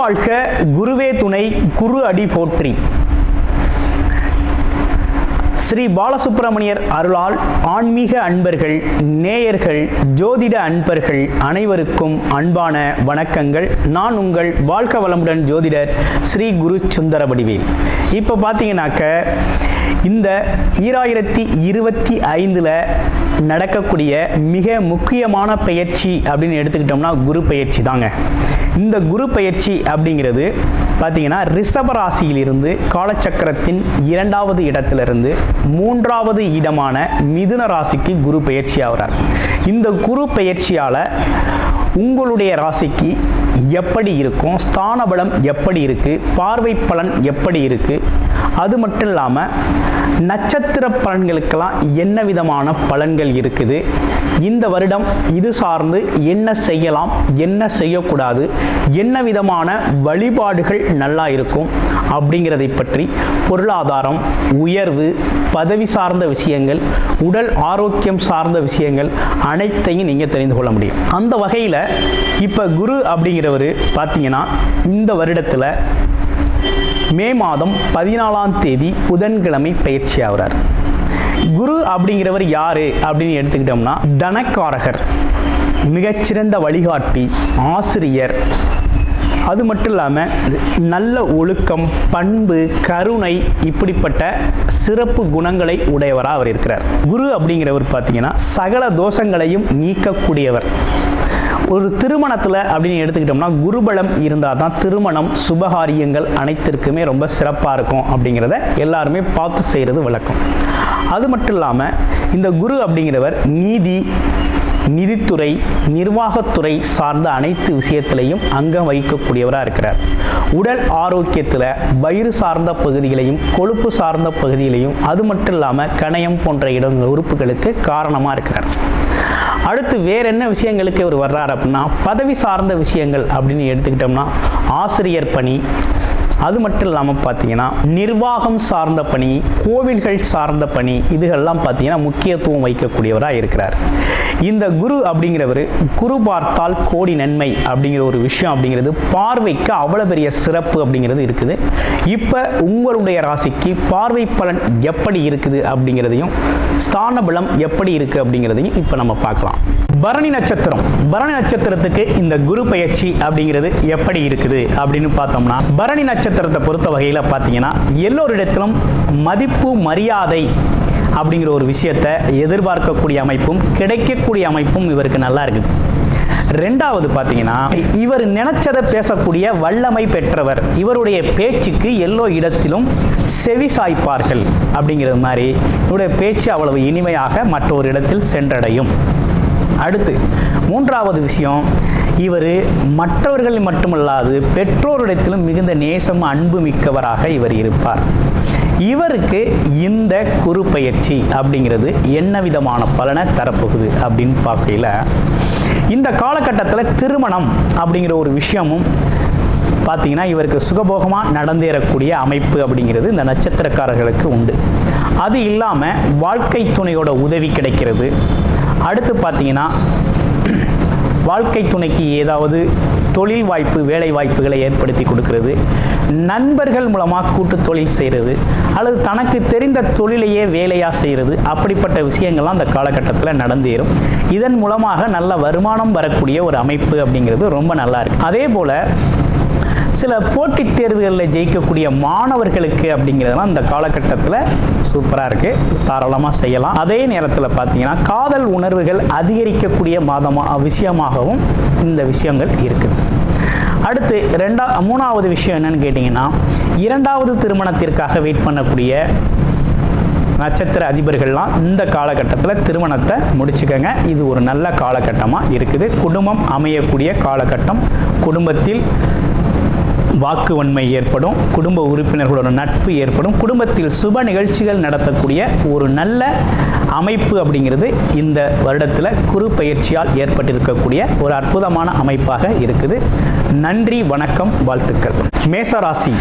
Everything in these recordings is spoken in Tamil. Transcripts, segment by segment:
வாழ்க, குருவே துணை, குரு அடி போற்றி. ஸ்ரீ பாலசுப்பிரமணியர் அருளால் ஆன்மீக அன்பர்கள், நேயர்கள், ஜோதிட அன்பர்கள் அனைவருக்கும் அன்பான வணக்கங்கள். நான் உங்கள் வாழ்க வளமுடன் ஜோதிடர் ஸ்ரீ குரு சுந்தரவடிவேல். இப்போ பார்த்தீங்கன்னாக்க இந்த 2025 நடக்கக்கூடிய மிக முக்கியமான பயிற்சி அப்படின்னு எடுத்துக்கிட்டோம்னா குரு பயிற்சி தாங்க. இந்த குரு பயிற்சி அப்படிங்கிறது பார்த்தீங்கன்னா ரிஷப ராசியிலிருந்து காலச்சக்கரத்தின் 2வது இடத்திலிருந்து 3வது இடமான மிதுன ராசிக்கு குரு பயிற்சி ஆகிறார். இந்த குரு பயிற்சியால் உங்களுடைய ராசிக்கு எப்படி இருக்கும், ஸ்தான பலம் எப்படி இருக்குது, பார்வை பலன் எப்படி இருக்குது, அது மட்டும் இல்லாமல் நட்சத்திர பலன்களுக்கெல்லாம் என்ன விதமான பலன்கள் இருக்குது, இந்த வருடம் இது சார்ந்து என்ன செய்யலாம், என்ன செய்யக்கூடாது, என்ன விதமான வழிபாடுகள் நல்லா இருக்கும் அப்படிங்கிறதை பற்றி பொருளாதாரம், உயர்வு, பதவி சார்ந்த விஷயங்கள், உடல் ஆரோக்கியம் சார்ந்த விஷயங்கள் அனைத்தையும் நீங்கள் தெரிந்து கொள்ள முடியும். அந்த வகையில் இப்போ குரு அப்படிங்கிறவர் பார்த்தீங்கன்னா இந்த வருடத்தில் மே மாதம் 14ஆம் தேதி புதன்கிழமை பயிற்சி ஆகிறார். குரு அப்படிங்கிறவர் யாரு அப்படின்னு எடுத்துக்கிட்டோம்னா தனக்காரகர், மிகச்சிறந்த வழிகாட்டி, ஆசிரியர், அது மட்டும் இல்லாமல் நல்ல ஒழுக்கம், பண்பு, கருணை, இப்படிப்பட்ட சிறப்பு குணங்களை உடையவராக அவர் இருக்கிறார். குரு அப்படிங்கிறவர் பார்த்தீங்கன்னா சகல தோஷங்களையும் நீக்கக்கூடியவர். ஒரு திருமணத்தில் அப்படின்னு எடுத்துக்கிட்டோம்னா குருபலம் இருந்தால் தான் திருமணம், சுபகாரியங்கள் அனைத்திற்குமே ரொம்ப சிறப்பாக இருக்கும் அப்படிங்கிறத எல்லாருமே பார்த்து செய்கிறது வழக்கம். அது மட்டும் இல்லாமல் இந்த குரு அப்படிங்கிறவர் நீதி, நிதித்துறை, நிர்வாகத்துறை சார்ந்த அனைத்து விஷயத்திலையும் அங்கம் வகிக்கக்கூடியவராக இருக்கிறார். உடல் ஆரோக்கியத்தில் வயிறு சார்ந்த பகுதிகளையும் கொழுப்பு சார்ந்த பகுதிகளையும் அது மட்டும் இல்லாமல் கணையம் போன்ற உறுப்புகளுக்கு காரணமாக இருக்கிறார். அடுத்து வேற என்ன விஷயங்களுக்கு இவர் வர்றார் அப்படின்னா பதவி சார்ந்த விஷயங்கள் அப்படின்னு எடுத்துக்கிட்டோம்னா ஆசிரியர் பணி, அது மட்டும் இல்லாமல் பார்த்தீங்கன்னா நிர்வாகம் சார்ந்த பணி, கோவில்கள் சார்ந்த பணி, இதுகள்லாம் பார்த்தீங்கன்னா முக்கியத்துவம் வைக்கக்கூடியவராக இருக்கிறார். இந்த குரு அப்படிங்கிறவர் குரு பார்த்தால் கோடி நன்மை அப்படிங்கிற ஒரு விஷயம் அப்படிங்கிறது பார்வைக்கு அவ்வளோ பெரிய சிறப்பு அப்படிங்கிறது இருக்குது. இப்போ உங்களுடைய ராசிக்கு பார்வை பலன் எப்படி இருக்குது அப்படிங்கிறதையும் ஸ்தான பலம் எப்படி இருக்குது அப்படிங்கிறதையும் இப்போ நம்ம பார்க்கலாம். பரணி நட்சத்திரம், பரணி நட்சத்திரத்துக்கு இந்த குரு பயிற்சி அப்படிங்கிறது எப்படி இருக்குது அப்படின்னு பார்த்தோம்னா பரணி நட்சத்திரத்தை பொறுத்த வகையில் பார்த்தீங்கன்னா எல்லோரிடத்திலும் மதிப்பு, மரியாதை அப்படிங்கிற ஒரு விஷயத்தை எதிர்பார்க்கக்கூடிய அமைப்பும் கிடைக்கக்கூடிய அமைப்பும் இவருக்கு நல்லா இருக்குது. ரெண்டாவது பார்த்தீங்கன்னா இவர் நினைச்சதை பேசக்கூடிய வல்லமை பெற்றவர். இவருடைய பேச்சுக்கு எல்லோ இடத்திலும் செவி சாய்ப்பார்கள் அப்படிங்கிறது மாதிரி இவருடைய பேச்சு அவ்வளவு இனிமையாக மற்றொரு இடத்தில் சென்றடையும். அடுத்து 3வது விஷயம், இவர் மற்றவர்கள் மட்டுமல்லாது பெற்றோரிடத்திலும் மிகுந்த நேசம், அன்பு மிக்கவராக இவர் இருப்பார். இவருக்கு இந்த குரு பயிற்சி அப்படிங்கிறது என்ன விதமான பலனை தரப்போகுது அப்படின்னு பார்க்கையில் இந்த காலகட்டத்தில் திருமணம் அப்படிங்கிற ஒரு விஷயமும் பார்த்தீங்கன்னா இவருக்கு சுகபோகமாக நடந்தேறக்கூடிய அமைப்பு அப்படிங்கிறது இந்த நட்சத்திரக்காரர்களுக்கு உண்டு. அது இல்லாமல் வாழ்க்கை துணையோட உதவி கிடைக்கிறது. அடுத்து பார்த்தீங்கன்னா வாழ்க்கை துணைக்கு ஏதாவது தொழில் வாய்ப்பு, வேலை வாய்ப்புகளை ஏற்படுத்தி கொடுக்கிறது, நண்பர்கள் மூலமாக கூட்டு தொழில் செய்கிறது, அல்லது தனக்கு தெரிந்த தொழிலையே வேலையாக செய்கிறது, அப்படிப்பட்ட விஷயங்கள்லாம் அந்த காலகட்டத்தில் நடந்தேறும். இதன் மூலமாக நல்ல வருமானம் வரக்கூடிய ஒரு அமைப்பு அப்படிங்கிறது ரொம்ப நல்லா இருக்கு. அதே போல் சில போட்டித் தேர்வுகளில் ஜெயிக்கக்கூடிய மாணவர்களுக்கு அப்படிங்கிறதுலாம் இந்த காலகட்டத்தில் சூப்பராக இருக்குது, தாராளமாக செய்யலாம். அதே நேரத்தில் பார்த்தீங்கன்னா காதல் உணர்வுகள் அதிகரிக்கக்கூடிய விஷயமாகவும் இந்த விஷயங்கள் இருக்குது. அடுத்து 3வது விஷயம் என்னன்னு கேட்டிங்கன்னா 2வது திருமணத்திற்காக வெயிட் பண்ணக்கூடிய நட்சத்திர அதிபர்கள்லாம் இந்த காலகட்டத்தில் திருமணத்தை முடிச்சுக்கங்க. இது ஒரு நல்ல காலகட்டமாக இருக்குது. குடும்பம் அமையக்கூடிய காலகட்டம், குடும்பத்தில் வாக்குவன்மை ஏற்படும், குடும்ப உறுப்பினர்களோட நட்பு ஏற்படும், குடும்பத்தில் சுப நிகழ்ச்சிகள் நடத்தக்கூடிய ஒரு நல்ல அமைப்பு அப்படிங்கிறது இந்த வருடத்தில் குரு பயிற்சியால் ஏற்பட்டிருக்கக்கூடிய ஒரு அற்புதமான அமைப்பாக இருக்குது. நன்றி, வணக்கம், வாழ்த்துக்கள். மேசராசி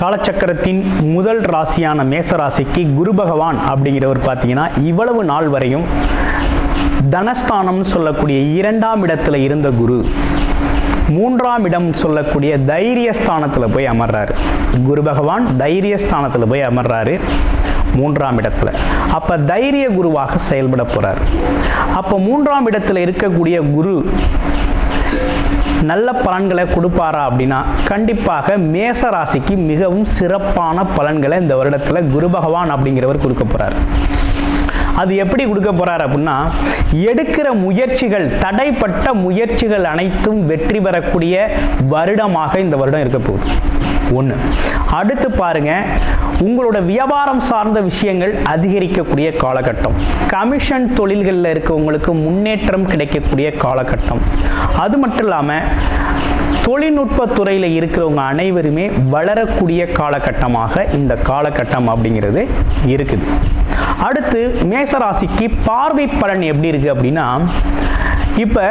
காலச்சக்கரத்தின் முதல் ராசியான மேசராசிக்கு குரு பகவான் அப்படிங்கிறவர் பார்த்தீங்கன்னா இவ்வளவு நாள் வரையும் தனஸ்தானம்னு சொல்லக்கூடிய 2ஆம் இடத்துல இருந்த குரு மூன்றாம் இடம் சொல்லக்கூடிய தைரியஸ்தானத்தில் போய் அமர்றாரு. குரு பகவான் தைரியஸ்தானத்தில் போய் அமர்றாரு மூன்றாம் இடத்துல. அப்போ தைரிய குருவாக செயல்பட போகிறார். அப்போ மூன்றாம் இடத்துல இருக்கக்கூடிய குரு நல்ல பலன்களை கொடுப்பாரா அப்படின்னா கண்டிப்பாக மேச ராசிக்கு மிகவும் சிறப்பான பலன்களை இந்த வருடத்தில் குரு பகவான் அப்படிங்கிறவர் கொடுக்க போகிறார். அது எப்படி கொடுக்க போறார் அப்படின்னா, எடுக்கிற முயற்சிகள், தடைப்பட்ட முயற்சிகள் அனைத்தும் வெற்றி பெறக்கூடிய வருடமாக இந்த வருடம் இருக்க போகுது. ஒன்று. அடுத்து பாருங்க, உங்களோட வியாபாரம் சார்ந்த விஷயங்கள் அதிகரிக்கக்கூடிய காலகட்டம். கமிஷன் தொழில்களில் இருக்கவங்களுக்கு முன்னேற்றம் கிடைக்கக்கூடிய காலகட்டம். அது மட்டும் இல்லாமல் தொழில்நுட்பத்துறையில் இருக்கிறவங்க அனைவருமே வளரக்கூடிய காலகட்டமாக இந்த காலகட்டம் அப்படிங்கிறது இருக்குது. அடுத்து மேசராசிக்கு பார்வை பலன் எப்படி இருக்கு அப்படின்னா, இப்போ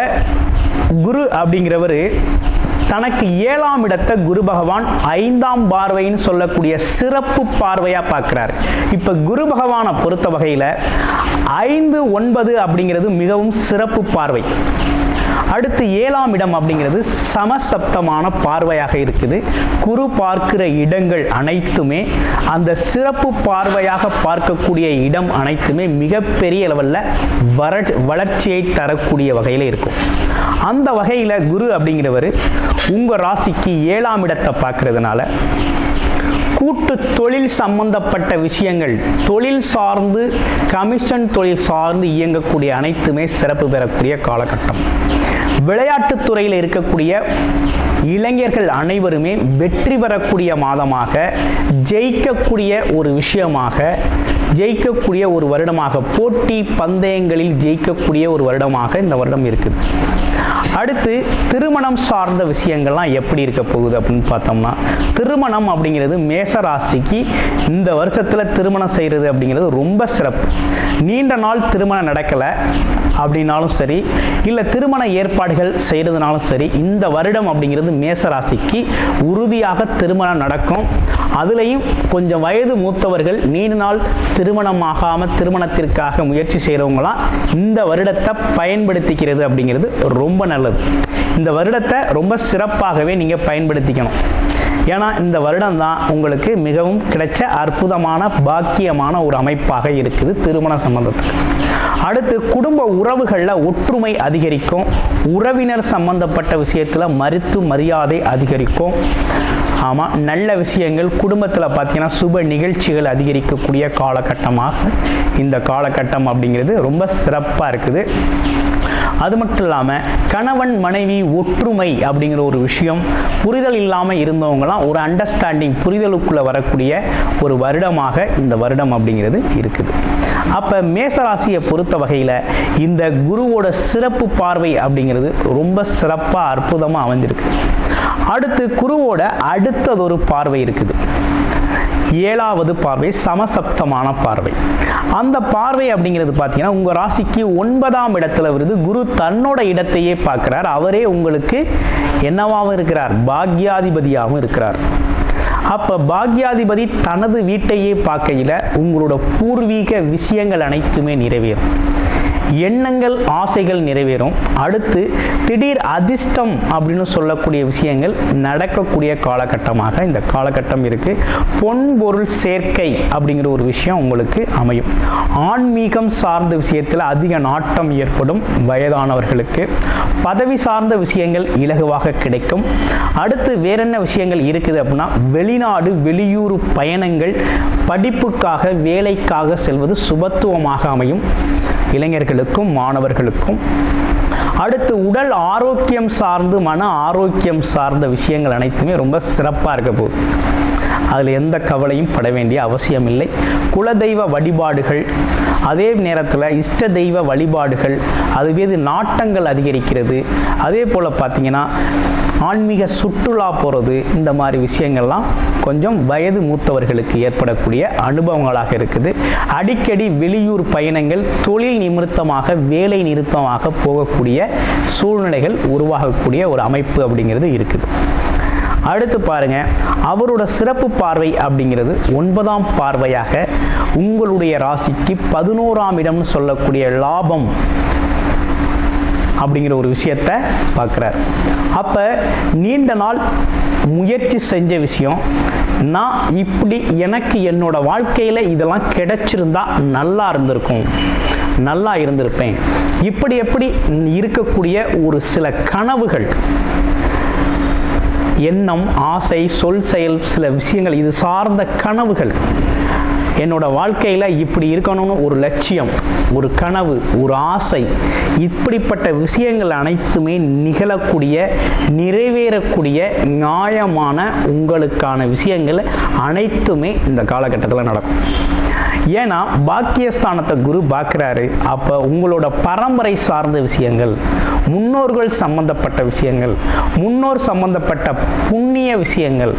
குரு அப்படிங்கிறவர் தனக்கு 7ஆம் இடத்தை குரு பகவான் 5ஆம் பார்வைன்னு சொல்லக்கூடிய சிறப்பு பார்வையாக பார்க்குறாரு. இப்போ குரு பகவானை பொறுத்த வகையில் 5, 9 அப்படிங்கிறது மிகவும் சிறப்பு பார்வை. அடுத்து 7ஆம் இடம் அப்படிங்கிறது சமசப்தமான பார்வையாக இருக்குது. குரு பார்க்கிற இடங்கள் அனைத்துமே, அந்த சிறப்பு பார்வையாக பார்க்கக்கூடிய இடம் அனைத்துமே மிகப்பெரிய லெவலில் வளர்ச்சியை தரக்கூடிய வகையில் இருக்கும். அந்த வகையில் குரு அப்படிங்கிறவர் உங்கள் ராசிக்கு 7ஆம் இடத்தை பார்க்கறதுனால கூட்டு தொழில் சம்பந்தப்பட்ட விஷயங்கள், தொழில் சார்ந்து, கமிஷன் தொழில் சார்ந்து இயங்கக்கூடிய அனைத்துமே சிறப்பு பெறக்கூடிய காலகட்டம். விளையாட்டுத் துறையில் இருக்கக்கூடிய இளைஞர்கள் அனைவருமே வெற்றி பெறக்கூடிய மாதமாக, ஜெயிக்கக்கூடிய ஒரு விஷயமாக, ஜெயிக்கக்கூடிய ஒரு வருடமாக, போட்டி பந்தயங்களில் ஜெயிக்கக்கூடிய ஒரு வருடமாக இந்த வருடம் இருக்குது. அடுத்து திருமணம் சார்ந்த விஷயங்கள்லாம் எப்படி இருக்க போகுது அப்படின்னு பார்த்தோம்னா, திருமணம் அப்படிங்கிறது மேச ராசிக்கு இந்த வருஷத்தில் திருமணம் செய்கிறது அப்படிங்கிறது ரொம்ப சிறப்பு. நீண்ட நாள் திருமணம் நடக்கலை அப்படின்னாலும் சரி, இல்லை திருமண ஏற்பாடுகள் செய்கிறதுனாலும் சரி, இந்த வருடம் அப்படிங்கிறது மேச ராசிக்கு உறுதியாக திருமணம் நடக்கும். அதுலேயும் கொஞ்சம் வயது மூத்தவர்கள் நீண்ட நாள் திருமணமாகாமல் திருமணத்திற்காக முயற்சி செய்கிறவங்களாம் இந்த வருடத்தை பயன்படுத்திக்கிறது அப்படிங்கிறது ரொம்ப நல்லது. இந்த வருடத்தை ரொம்ப சிறப்பாகவே நீங்கள் பயன்படுத்திக்கணும். ஏன்னா இந்த வருடம் தான் உங்களுக்கு மிகவும் கிடைச்ச அற்புதமான பாக்கியமான ஒரு அமைப்பாக இருக்குது திருமண சம்பந்தத்துக்கு. அடுத்து குடும்ப உறவுகளில் ஒற்றுமை அதிகரிக்கும். உறவினர் சம்பந்தப்பட்ட விஷயத்தில் மரியாதை அதிகரிக்கும். ஆமாம், நல்ல விஷயங்கள் குடும்பத்தில் பார்த்தீங்கன்னா சுப நிகழ்ச்சிகள் அதிகரிக்கக்கூடிய காலகட்டமாக இந்த காலகட்டம் அப்படிங்கிறது ரொம்ப சிறப்பாக இருக்குது. அது மட்டும் இல்லாமல் கணவன் மனைவி ஒற்றுமை அப்படிங்கிற ஒரு விஷயம், புரிதல் இல்லாமல் இருந்தவங்களாம் ஒரு அண்டர்ஸ்டாண்டிங், புரிதலுக்குள்ளே வரக்கூடிய ஒரு வருடமாக இந்த வருடம் அப்படிங்கிறது இருக்குது. அப்போ மேசராசியை பொறுத்த வகையில் இந்த குருவோட சிறப்பு பார்வை அப்படிங்கிறது ரொம்ப சிறப்பாக அற்புதமாக அமைஞ்சிருக்கு. அடுத்து குருவோட அடுத்ததொரு பார்வை இருக்குது, 7வது பார்வை, சமசப்தமான பார்வை. அந்த பார்வை அப்படிங்கிறது பார்த்தீங்கன்னா உங்கள் ராசிக்கு 9ஆம் இடத்துல வருது. குரு தன்னோட இடத்தையே பார்க்குறார். அவரே உங்களுக்கு என்னவாகவும் இருக்கிறார், பாக்யாதிபதியாகவும் இருக்கிறார். அப்போ பாக்யாதிபதி தனது வீட்டையே பார்க்கையில் உங்களோட பூர்வீக விஷயங்கள் அனைத்துமே நிறைவேறும். எண்ணங்கள், ஆசைகள் நிறைவேறும். அடுத்து திடீர் அதிர்ஷ்டம் அப்படின்னு சொல்லக்கூடிய விஷயங்கள் நடக்கக்கூடிய காலகட்டமாக இந்த காலகட்டம் இருக்கு. பொன் பொருள் சேர்க்கை அப்படிங்கிற ஒரு விஷயம் உங்களுக்கு அமையும். ஆன்மீகம் சார்ந்த விஷயத்தில் அதிக நாட்டம் ஏற்படும். வயதானவர்களுக்கு பதவி சார்ந்த விஷயங்கள் இலகுவாக கிடைக்கும். அடுத்து வேற என்ன விஷயங்கள் இருக்குது அப்படின்னா, வெளிநாடு வெளியூர் பயணங்கள், படிப்புக்காக வேலைக்காக செல்வது சுபத்துவமாக அமையும் இளைஞர்களுக்கும் மாணவர்களுக்கும். அடுத்து உடல் ஆரோக்கியம் சார்ந்து, மன ஆரோக்கியம் சார்ந்த விஷயங்கள் அனைத்துமே ரொம்ப சிறப்பாக இருக்க போகுது. அதில் எந்த கவலையும் பட வேண்டிய அவசியம் இல்லை. குலதெய்வ வழிபாடுகள், அதே நேரத்தில் இஷ்ட தெய்வ வழிபாடுகள், அதுவே நாட்டங்கள் அதிகரிக்கிறது. அதே போல் பார்த்தீங்கன்னா ஆன்மீக சுற்றுலா போகிறது, இந்த மாதிரி விஷயங்கள்லாம் கொஞ்சம் வயது மூத்தவர்களுக்கு ஏற்படக்கூடிய அனுபவங்களாக இருக்குது. அடிக்கடி வெளியூர் பயணங்கள், தொழில் நிமித்தமாக, வேலை நிறுத்தமாக போகக்கூடிய சூழ்நிலைகள் உருவாகக்கூடிய ஒரு அமைப்பு அப்படிங்கிறது இருக்குது. அடுத்து பாருங்க, அவரோட சிறப்பு பார்வை அப்படிங்கிறது 9ஆம் பார்வையாக உங்களுடைய ராசிக்கு 11ஆம் இடம்னு சொல்லக்கூடிய லாபம், அப்படிங்கிற ஒரு விஷயத்தை பார்க்குறார். அப்போ நீண்ட நாள் முயற்சி செஞ்ச விஷயம், நான் இப்படி எனக்கு என்னோட வாழ்க்கையில் இதெல்லாம் கிடைச்சிருந்தா நல்லா இருந்திருக்கும், நல்லா இருந்திருப்பேன், இப்படி எப்படி இருக்கக்கூடிய ஒரு சில கனவுகள், எண்ணம், ஆசை, சொல், செயல், சில விஷயங்கள், இது சார்ந்த கனவுகள், என்னோட வாழ்க்கையில் இப்படி இருக்கணும்னு ஒரு லட்சியம், ஒரு கனவு, ஒரு ஆசை, இப்படிப்பட்ட விஷயங்கள் அனைத்துமே நிகழக்கூடிய, நிறைவேறக்கூடிய நியாயமான உங்களுக்கான விஷயங்கள் அனைத்துமே இந்த காலகட்டத்தில் நடக்கும். ஏன்னா பாக்கியஸ்தானத்தை குரு பார்க்குறாரு. அப்போ உங்களோட பரம்பரை சார்ந்த விஷயங்கள், முன்னோர்கள் சம்பந்தப்பட்ட விஷயங்கள், முன்னோர் சம்பந்தப்பட்ட புண்ணிய விஷயங்கள்,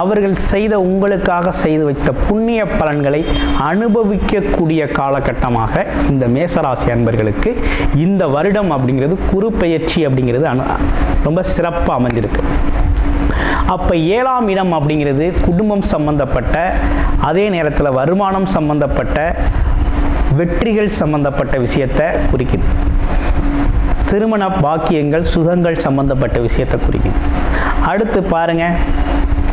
அவர்கள் செய்த உங்களுக்காக செய்து வைத்த புண்ணிய பலன்களை அனுபவிக்கக்கூடிய காலகட்டமாக இந்த மேசராசி அன்பர்களுக்கு இந்த வருடம் அப்படிங்கிறது குரு பெயர்ச்சி அப்படிங்கிறது ரொம்ப சிறப்பாக அமைஞ்சிருக்கு. அப்போ 7ஆம் இடம் அப்படிங்கிறது குடும்பம் சம்பந்தப்பட்ட, அதே நேரத்தில் வருமானம் சம்பந்தப்பட்ட, வெற்றிகள் சம்பந்தப்பட்ட விஷயத்தை குறிக்குது. திருமண பாக்கியங்கள், சுகங்கள் சம்பந்தப்பட்ட விஷயத்தை குறிக்குது. அடுத்து பாருங்க,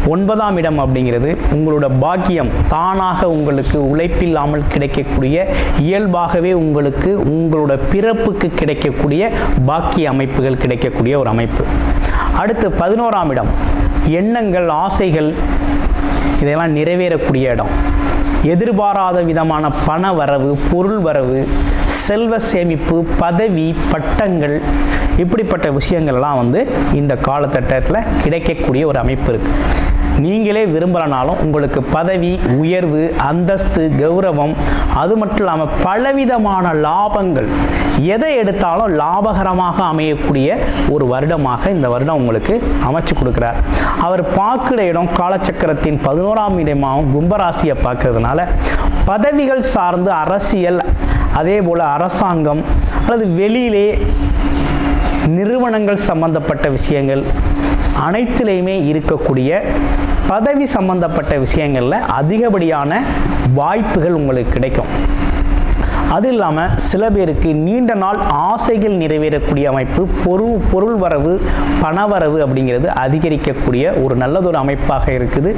9ஆம் இடம் அப்படிங்கிறது உங்களோட பாக்கியம், தானாக உங்களுக்கு உழைப்பில்லாமல் கிடைக்கக்கூடிய, இயல்பாகவே உங்களுக்கு உங்களோட பிறப்புக்கு கிடைக்கக்கூடிய பாக்கிய அமைப்புகள் கிடைக்கக்கூடிய ஒரு அமைப்பு. அடுத்து 11ஆம் இடம் எண்ணங்கள், ஆசைகள், இதெல்லாம் நிறைவேறக்கூடிய இடம். எதிர்பாராத விதமான பண வரவு, பொருள் வரவு, செல்வ சேமிப்பு, பதவி, பட்டங்கள், இப்படிப்பட்ட விஷயங்கள்லாம் இந்த காலகட்டத்தில் கிடைக்கக்கூடிய ஒரு அமைப்பு இருக்குது. நீங்களே விரும்பலனாலும் உங்களுக்கு பதவி, உயர்வு, அந்தஸ்து, கௌரவம், அது மட்டும் இல்லாமல் பலவிதமான லாபங்கள், எதை எடுத்தாலும் லாபகரமாக அமையக்கூடிய ஒரு வருடமாக இந்த வருடம் உங்களுக்கு அமைச்சு கொடுக்குறார். அவர் பார்க்குற இடம் காலச்சக்கரத்தின் 11ஆம் இடமாகவும் கும்பராசியை பார்க்கறதுனால பதவிகள் சார்ந்து அரசியல், அதே போல் அரசாங்கம் அல்லது வெளியிலே நிறுவனங்கள் சம்பந்தப்பட்ட விஷயங்கள் அனைத்திலையுமே இருக்கக்கூடிய பதவி சம்பந்தப்பட்ட விஷயங்களில் அதிகப்படியான வாய்ப்புகள் உங்களுக்கு கிடைக்கும். அது இல்லாமல் சில பேருக்கு நீண்ட நாள் ஆசைகள் நிறைவேறக்கூடிய அமைப்பு, பொருள் வரவு, பணவரவு அப்படிங்கிறது அதிகரிக்கக்கூடிய ஒரு நல்லதொரு அமைப்பாக இருக்குது.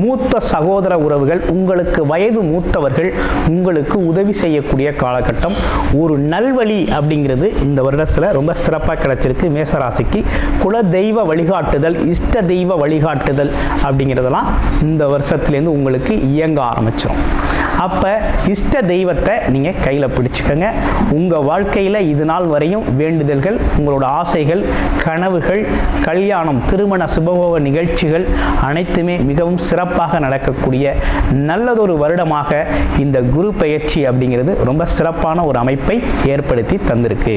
மூத்த சகோதர உறவுகள், உங்களுக்கு வயது மூத்தவர்கள் உங்களுக்கு உதவி செய்யக்கூடிய காலகட்டம். ஒரு நல்வழி அப்படிங்கிறது இந்த வருடத்தில் ரொம்ப சிறப்பாக கிடைச்சிருக்கு. மேசராசிக்கு குல தெய்வ வழிகாட்டுதல், இஷ்ட தெய்வ வழிகாட்டுதல் அப்படிங்கிறதெல்லாம் இந்த வருஷத்துலேருந்து உங்களுக்கு இயங்க ஆரம்பிச்சிடும். அப்போ இஷ்ட தெய்வத்தை நீங்கள் கையில் பிடிச்சிக்கோங்க. உங்கள் வாழ்க்கையில் இது நாள் வரையும் வேண்டுதல்கள், உங்களோட ஆசைகள், கனவுகள், கல்யாணம், திருமண சுபபோக நிகழ்ச்சிகள் அனைத்துமே மிகவும் சிறப்பாக நடக்கக்கூடிய நல்லதொரு வருடமாக இந்த குரு பெயர்ச்சி அப்படிங்கிறது ரொம்ப சிறப்பான ஒரு அமைப்பை ஏற்படுத்தி தந்திருக்கு.